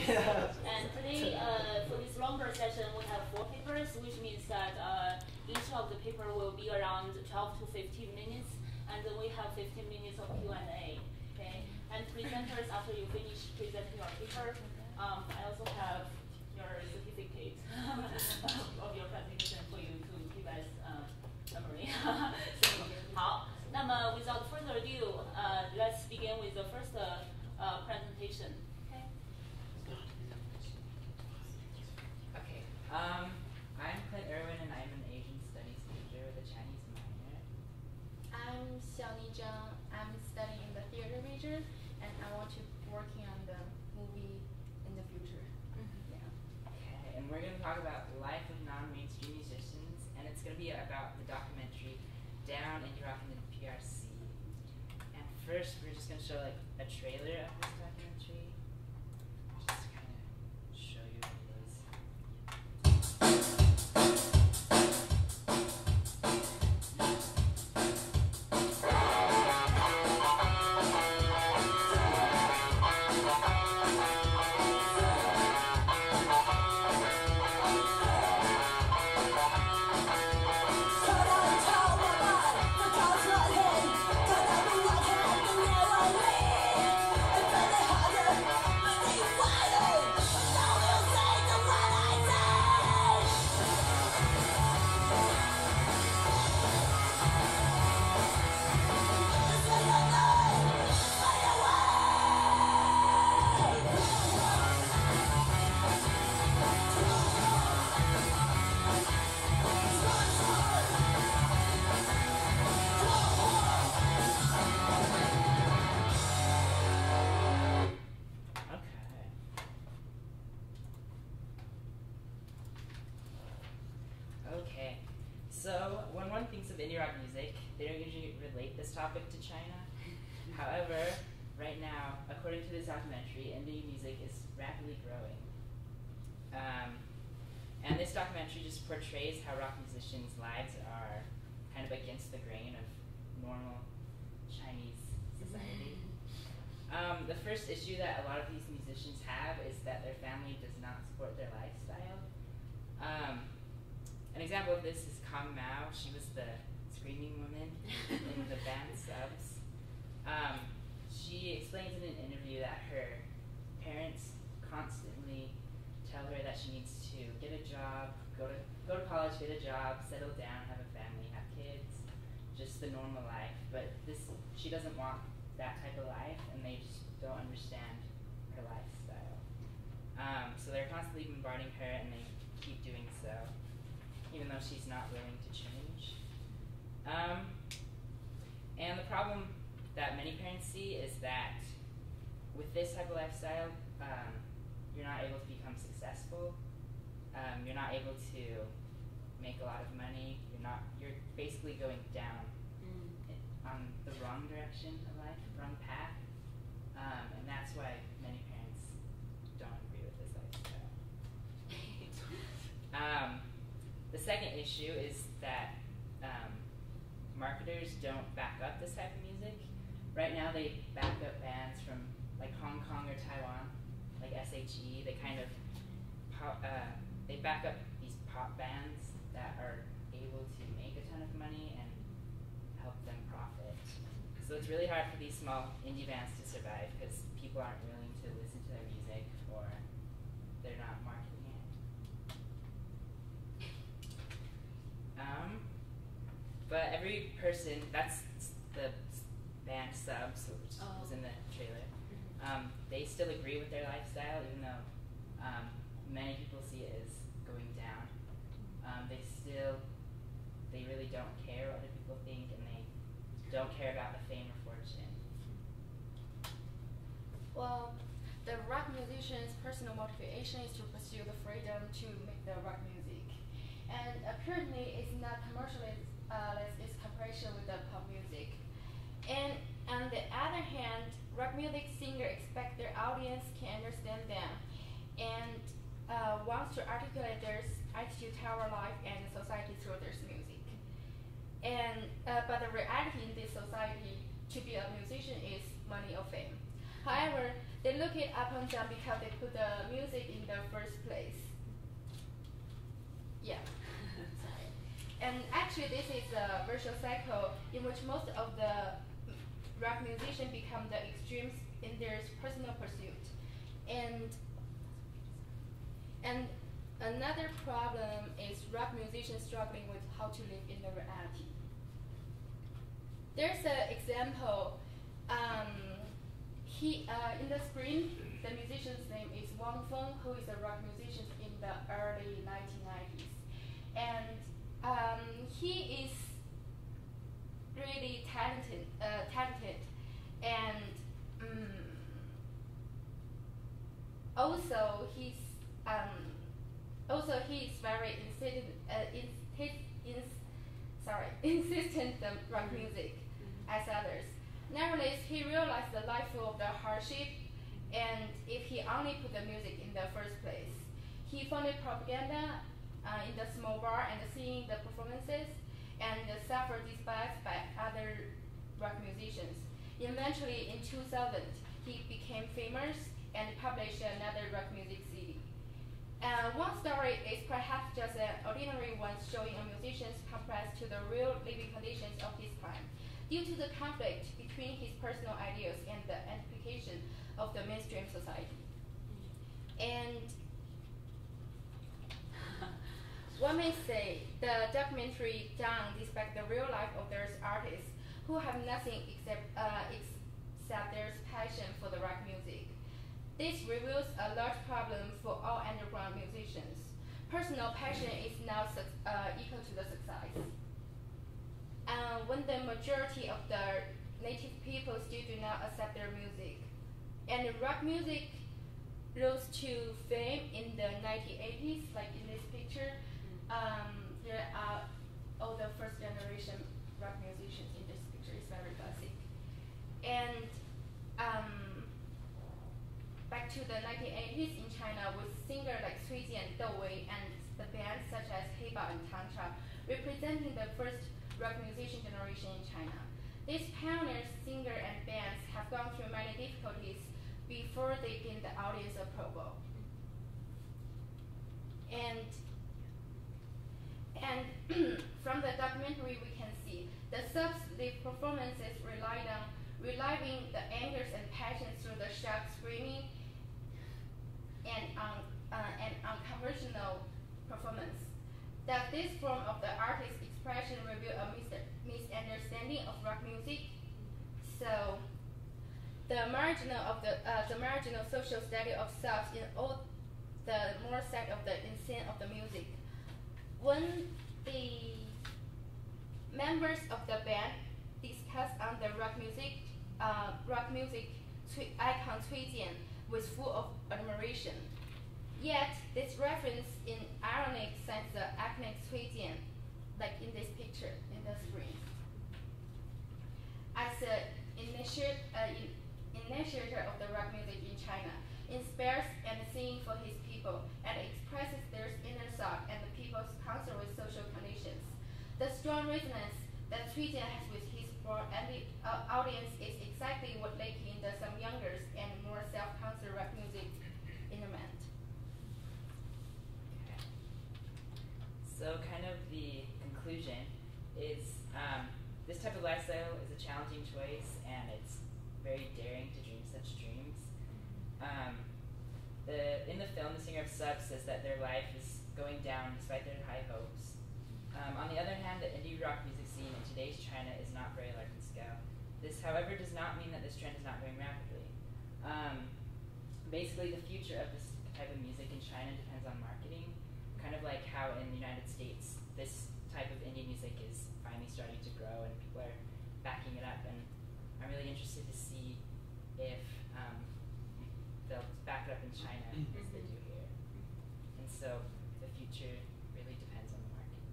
And today, for this longer session, we have 4 papers, which means that each of the paper will be around 12 to 15 minutes, and then we have 15 minutes of Q&A. Okay, and presenters, after you finish presenting your paper, I also have your certificate of your presentation for you to give us summary. So, 好，那么 without further ado, let's begin with the first presentation. Okay. I'm Clint Irwin, and I'm an Asian Studies major with a Chinese minor. I'm Xiaoni Zhang. I'm studying the theater major, and I want to working on the movie in the future. Yeah. Okay, and we're going to talk about the life of non-mainstream musicians, and it's going to be about the documentary Down and Rockin' in PRC. And first, we're just going to show like a trailer of this documentary. Just kind of show you what it is. Okay, so when one thinks of indie rock music, they don't usually relate this topic to China. However, right now, according to this documentary, indie music is rapidly growing. And this documentary just portrays how rock musicians' lives are kind of against the grain of normal Chinese society. The first issue that a lot of these musicians have is that their family does not support their lifestyle. An example of this is Kong Mao. She was the screaming woman in the band Subs. She explains in an interview that her parents constantly tell her that she needs to get a job, go to college, get a job, settle down, have a family, have kids, just the normal life. But she doesn't want that type of life, and they just don't understand her lifestyle. So they're constantly bombarding her, and they keep doing so, even though she's not willing to change. And the problem that many parents see is that with this type of lifestyle, you're not able to become successful. You're not able to make a lot of money. You're basically going down on the wrong direction of life, wrong path. And that's why many parents don't agree with this lifestyle. The second issue is that marketers don't back up this type of music. Right now they back up bands from like Hong Kong or Taiwan, like SHE. They kind of they back up these pop bands that are able to make a ton of money and help them profit. So it's really hard for these small indie bands to survive because people aren't willing to listen to their music, or they're not marketing it. But every person, that's the band Subs, which was in the trailer, they still agree with their lifestyle, even though many people see it as going down. They really don't care what other people think, and they don't care about the fame or fortune. Well, the rock musician's personal motivation is to pursue the freedom to make the rock music. And apparently it's not commercially its comparison with the pop music. And on the other hand, rock music singers expect their audience can understand them and wants to articulate their attitude toward life and society through their music. And but the reality in this society, to be a musician is money or fame. However, They look it up and down because they put the music in the first place. Yeah. Sorry. And actually, this is a virtual cycle in which most of the rock musicians become the extremes in their personal pursuit. And another problem is rock musicians struggling with how to live in the reality. There's an example. In the screen, the musician's name is Wang Feng, who is a rock musician in the early 1990s. And he is really talented, and also he's very insistent rock music as others. Nevertheless, he realized the life full of the hardship, and if he only put the music in the first place, he funded propaganda in the small bar and seeing the performances, and suffered despite by other rock musicians. Eventually, in 2000, he became famous and published another rock music CD. One story is perhaps just an ordinary one, showing a musician's compressed to the real living conditions of his time, due to the conflict between his personal ideas and the implication of the mainstream society. And one may say the documentary done despite the real life of those artists who have nothing except their passion for the rock music. This reveals a large problem for all underground musicians. Personal passion is now equal to the success. When the majority of the native people still do not accept their music. And rock music rose to fame in the 1980s, like in this picture. There are all the first generation rock musicians in this picture. It's very classic. And back to the 1980s in China, with singers like Cui Jian, Dou Wei, and the bands such as Heibao and Tangcha, representing the first rock musician generation in China. These pioneers, singers, and bands have gone through many difficulties before they gain the audience approval. And from the documentary, we can see the subs live performances relied on reliving the angers and passions through the shout, screaming, and unconventional performance. That this form of the artist's expression reveal a misunderstanding of rock music. So, the marginal social study of subs in all the more side of the insane of the music. When the members of the band discussed on the rock music icon Cui Jian was full of admiration. Yet, this reference in ironic sense the iconic Cui Jian, like in this picture in the screen, as an initiator of the rock music in China, inspires and sings for his people, and expresses their inner thought and the people's concern with social conditions. The strong resonance that Cui Jian has with his broad audience is exactly what led in some younger and more self-conscious rock music element. Okay. So kind of the conclusion is this type of lifestyle is a challenging choice, and it's very daring to dream such dreams. In the film, the singer of Sub says that their life is going down despite their high hopes. On the other hand, the indie rock music scene in today's China is not very large in scale. This, however, does not mean that this trend is not growing rapidly. Basically, the future of this type of music in China depends on marketing, kind of like how in the United States, this type of indie music is finally starting to grow and people are backing it up. And I'm really interested to see if they'll back it up in China as they do here. And so the future really depends on the market.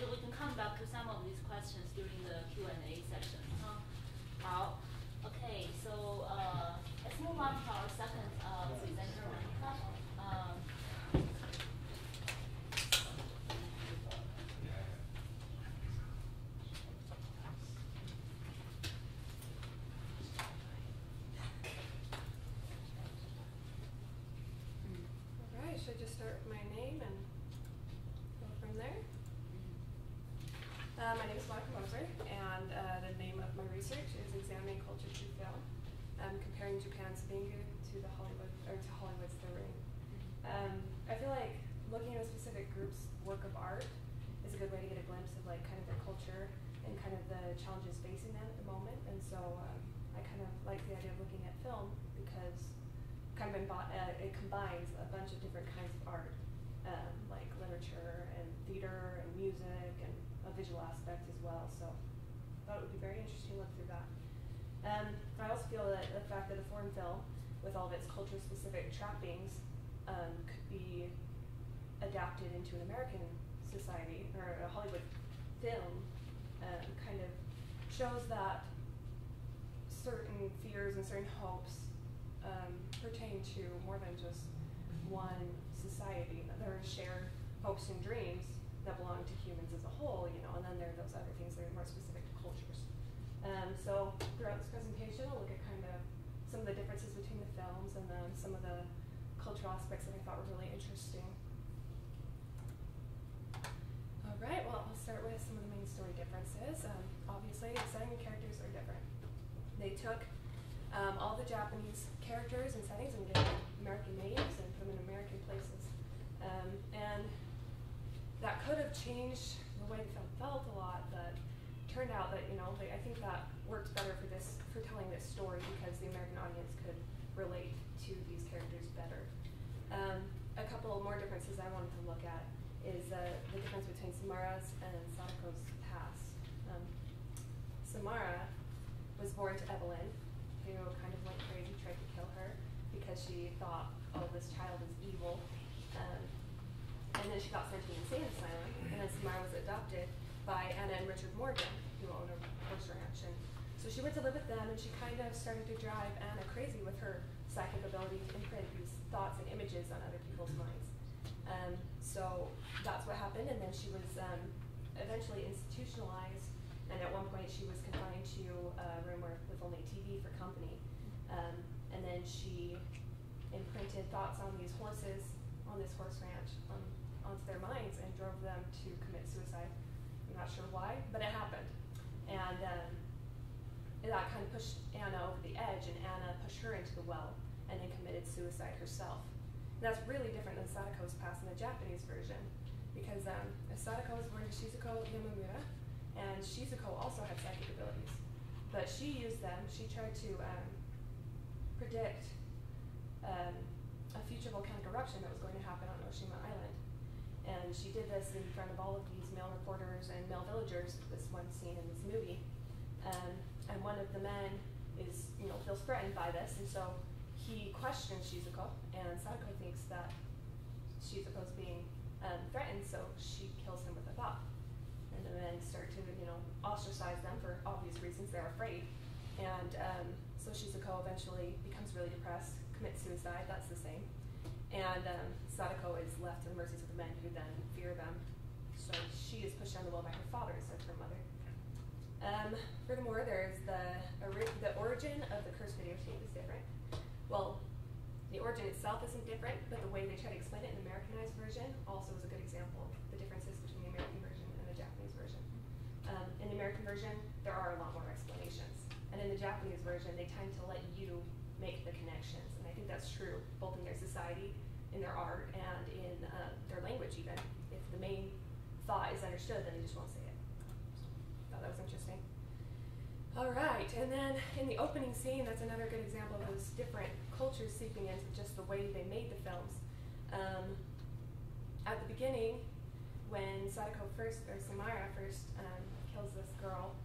So we can come back to some of these questions during the Q&A session. Okay, so let's move on to our second presenter, Monica. name and go from there. My name is Monica Moser, and the name of my research is examining culture through film, comparing Japan's Bingu to Hollywood's The Ring. I feel like looking at a specific group's work of art is a good way to get a glimpse of like kind of their culture and kind of the challenges facing them at the moment. And so I kind of like the idea of looking at film because kind of it combines a bunch of different kinds of art, like literature and theater and music and a visual aspect as well. So I thought it would be very interesting to look through that. I also feel that the fact that a foreign film, with all of its culture-specific trappings, could be adapted into an American society or a Hollywood film, kind of shows that certain fears and certain hopes pertain to more than just one society. That there are shared hopes and dreams that belong to humans as a whole, you know, and then there are those other things that are more specific to cultures. So throughout this presentation, I'll look at kind of some of the differences between the films and then some of the cultural aspects that I thought were really interesting. All right, well, I'll start with some of the main story differences. Obviously, the setting and characters are different. They took all the Japanese characters and settings and gave them American names and put them in American places. And that could have changed the way the film felt a lot, but turned out that, you know, I think that worked better for telling this story because the American audience could relate to these characters better. A couple more differences I wanted to look at is the difference between Samara's and Sadako's past. Samara was born to Evelyn, who kind of went crazy, tried to kill her because she thought, oh, this child is evil. And then she got sent to an insane asylum, and then Samara was adopted by Anna and Richard Morgan, who owned a horse ranch. And so she went to live with them, and she kind of started to drive Anna crazy with her psychic ability to imprint these thoughts and images on other people's minds. So that's what happened, and then she was eventually institutionalized, and at one point she was confined to a room with only TV for company. And then she imprinted thoughts on these horses, on this horse ranch, onto their minds and drove them to commit suicide. I'm not sure why, but it happened. And that kind of pushed Anna over the edge, and Anna pushed her into the well and then committed suicide herself. And that's really different than Sadako's past in the Japanese version, because Sadako was born to Shizuko Yamamura, and Shizuko also had psychic abilities. But she used them, she tried to predict a future volcanic eruption that was going to happen on Oshima Island. And she did this in front of all of these male reporters and male villagers, this one scene in this movie. And one of the men feels threatened by this, and so he questions Shizuko, and Sadako thinks that Shizuko's being threatened, so she kills him with a thought. And the men start to, ostracize them for obvious reasons, they're afraid. And so Shizuko eventually becomes really depressed, commits suicide, that's the same. And Sadako is left to the mercies of the men who then fear them. So she is pushed down the well by her father instead of her mother. Furthermore, there's the origin of the cursed videotape is different. Well, the origin itself isn't different, but the way they try to explain it in the Americanized version also is a good example of the differences between the American version and the Japanese version. In the American version, there are a lot more explanations. And in the Japanese version, they tend to let you make the connections. And I think that's true, both in their society, in their art, and in their language even. If the main thought is understood, then they just won't say it. So, thought that was interesting. All right, and then in the opening scene, that's another good example of those different cultures seeping into just the way they made the films. At the beginning, when Samara first kills this girl,